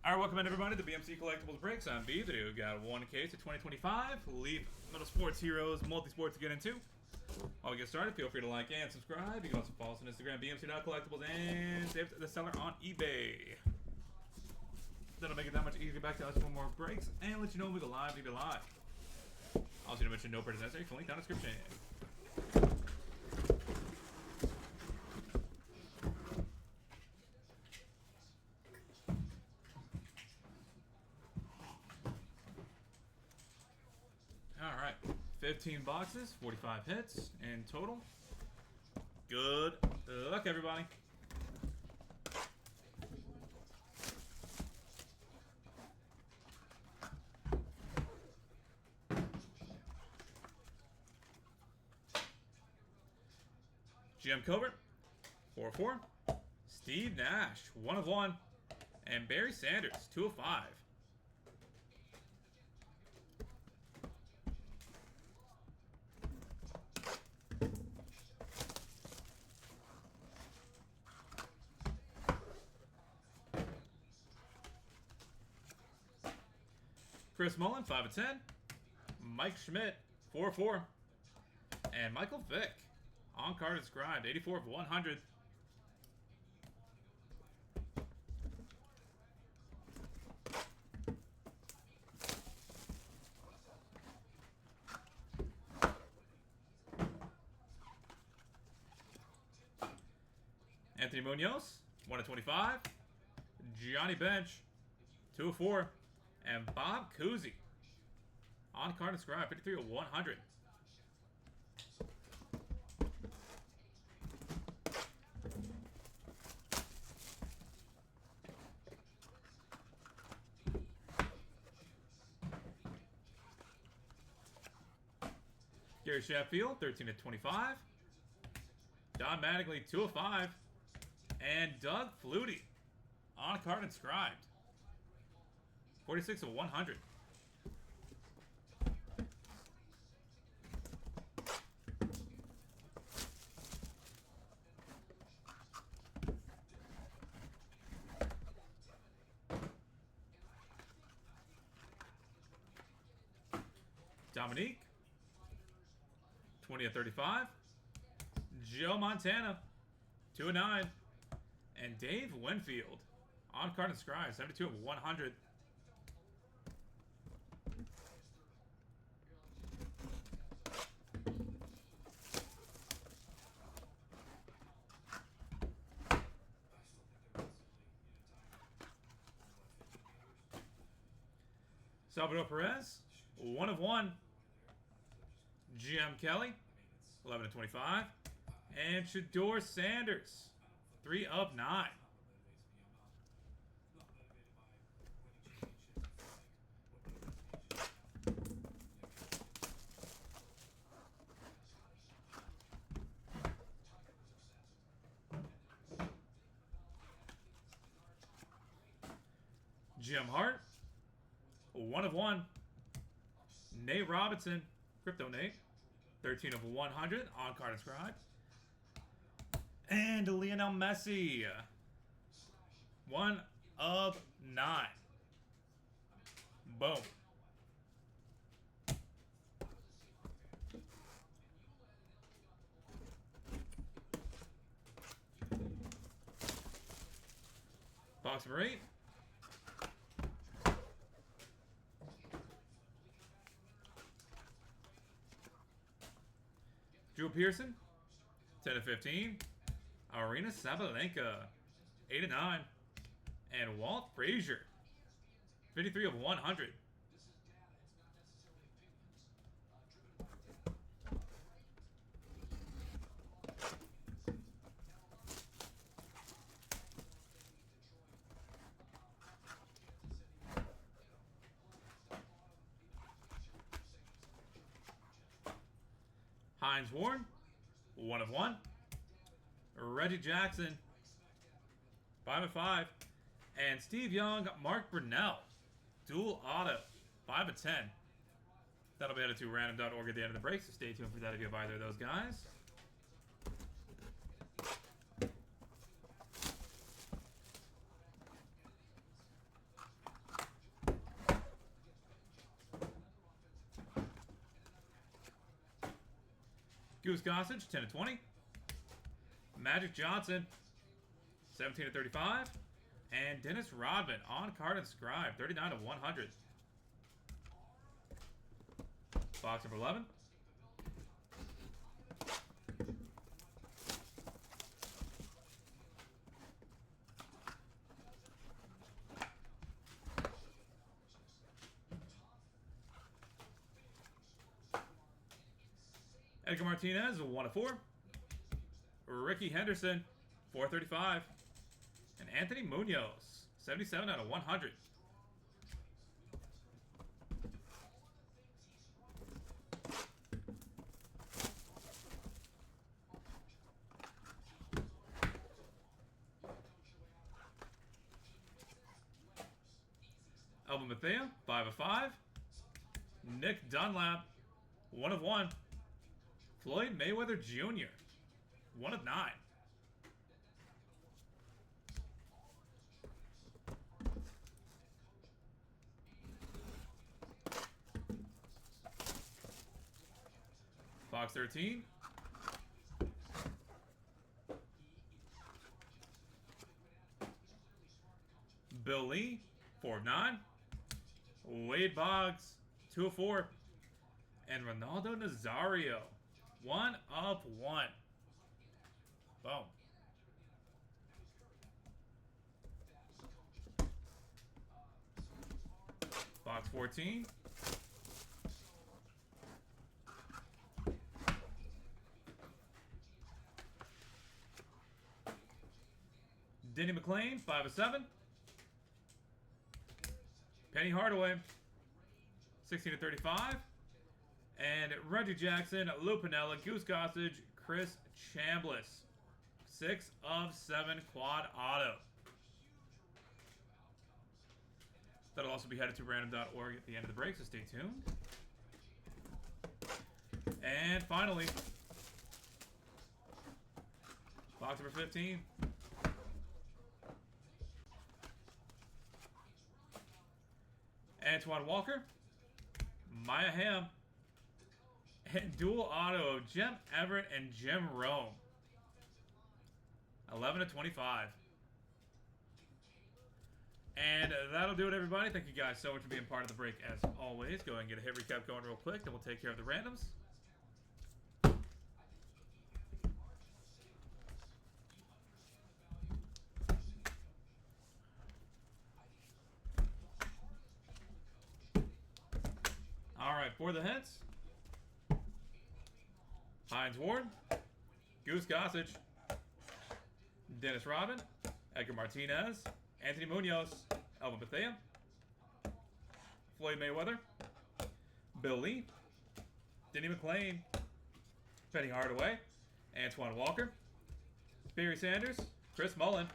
Alright, welcome in everybody to BMC Collectibles Breaks. I'm B. Today we've got one case of 2025 Leaf Metal Sports Heroes Multisports to get into. While we get started, feel free to like and subscribe. You can also follow us on Instagram, BMC.collectibles, and save the seller on eBay. That'll make it that much easier back to us for more breaks and let you know when we go live, leave it live. Also, to mention no purchase necessary, link down in the description. Alright, 15 boxes, 45 hits in total. Good luck, everybody. Jim Covert, 4/4. Steve Nash, 1/1. And Barry Sanders, 2/5. Chris Mullen, 5/10. Mike Schmidt, 4/4. And Michael Vick, on card inscribed, 84/100. Anthony Munoz, 1/25. Johnny Bench, 2/4. And Bob Cousy, on card inscribed, 53/100. Gary Sheffield, 13/25. Don Mattingly, 2/5. And Doug Flutie, on card inscribed, 46/100. Dominique, 20/35. Joe Montana, 2/9. And Dave Winfield, on card inscribed, 72/100. Salvador Perez, 1/1. Jim Kelly, 11/25. And Shedeur Sanders, 3/9. Jim Hart, 1/1. Nate Robinson, Crypto Nate, 13/100, on card inscribed. And Lionel Messi, 1/9. Boom. Box number 8. Drew Pearson, 10/15. Arena Sabalenka, 8/9. And Walt Frazier, 53/100. Hines Ward, 1/1. Reggie Jackson, 5/5. And Steve Young, Mark Brunell, dual auto, 5/10. That'll be added to random.org at the end of the break, so stay tuned for that if you have either of those guys. Goose Gossage, 10/20. Magic Johnson, 17/35. And Dennis Rodman on card inscribed, 39/100. Box number 11. Edgar Martinez, 1/4. Ricky Henderson, 4/35. And Anthony Munoz, 77/100. Alvin Bethea, 5/5. Nick Dunlap, 1/1. Floyd Mayweather Jr., 1/9. Box 13. Bill Lee, 4/9. Wade Boggs, 2/4. And Ronaldo Nazario, 1/1. Boom. Box 14. Denny McLain, 5/7. Penny Hardaway, 16/35. And Reggie Jackson, Lou Piniella, Goose Gossage, Chris Chambliss, 6/7 quad auto. That'll also be headed to random.org at the end of the break, so stay tuned. And finally, box number 15. Antoine Walker, Maya Hamm, and dual auto of Jem Everett and Jim Rome, 11/25. And that'll do it, everybody. Thank you guys so much for being part of the break, as always. Go ahead and get a hit recap going real quick, then we'll take care of the randoms. All right, for the hits, Hines Ward, Goose Gossage, Dennis Rodman, Edgar Martinez, Anthony Munoz, Alvin Bethea, Floyd Mayweather, Bill Lee, Denny McLain, Penny Hardaway, Antoine Walker, Barry Sanders, Chris Mullen,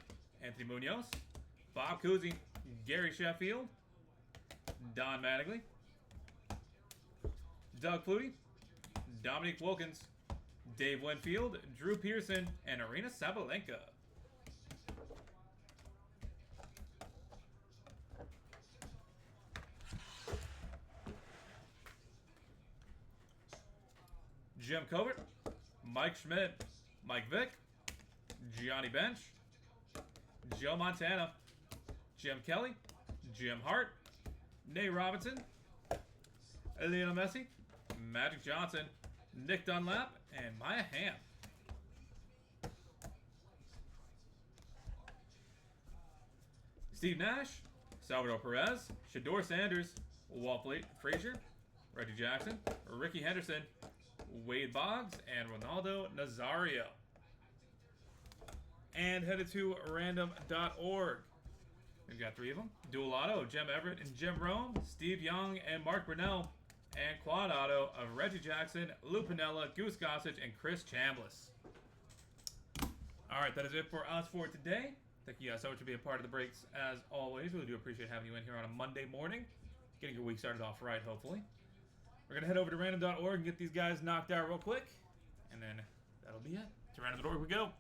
Anthony Munoz, Bob Cousy, Gary Sheffield, Don Mattingly, Doug Flutie, Dominique Wilkins, Dave Winfield, Drew Pearson, and Arena Sabalenka. Jim Covert, Mike Schmidt, Mike Vick, Gianni Bench, Joe Montana, Jim Kelly, Jim Hart, Nate Robinson, Lionel Messi, Magic Johnson, Nick Dunlap, and Maya Hamm. Steve Nash, Salvador Perez, Shador Sanders, Walt Frazier, Reggie Jackson, Ricky Henderson, Wade Boggs, and Ronaldo Nazario. And headed to random.org. We've got 3 of them. Dual auto of Jem Everett and Jim Rome, Steve Young and Mark Brunell, and quad auto of Reggie Jackson, Lou Piniella, Goose Gossage, and Chris Chambliss. All right, that is it for us for today. Thank you guys so much for being part of the breaks, as always. Really do appreciate having you in here on a Monday morning. Getting your week started off right, hopefully. We're going to head over to random.org and get these guys knocked out real quick. And then that'll be it. To random.org we go.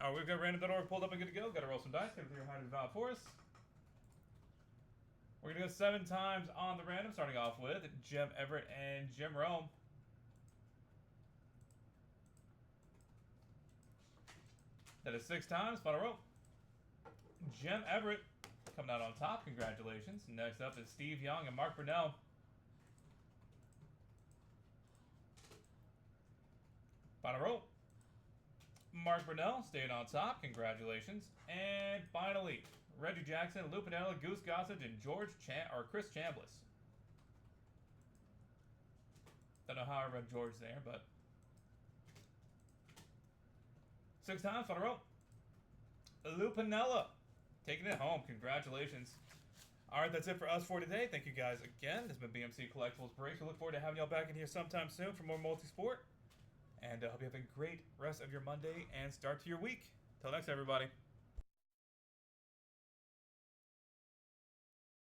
Alright, we've got random.org pulled up and good to go. Got to roll some dice. Got to clear high to valid for us. We're going to go 7 times on the random, starting off with Jim Everett and Jim Rome. That is 6 times. Final roll. Jim Everett coming out on top. Congratulations. Next up is Steve Young and Mark Brunell. Final roll. Mark Brunell staying on top. Congratulations. And finally, Reggie Jackson, Lou Piniella, Goose Gossage, and Chris Chambliss. Don't know how I read George there, but 6 times, final roll. Lou Piniella taking it home. Congratulations. Alright, that's it for us for today. Thank you guys again. This has been BMC Collectibles Breaks. We look forward to having y'all back in here sometime soon for more multi-sport. And I hope you have a great rest of your Monday and start to your week. Till next, everybody.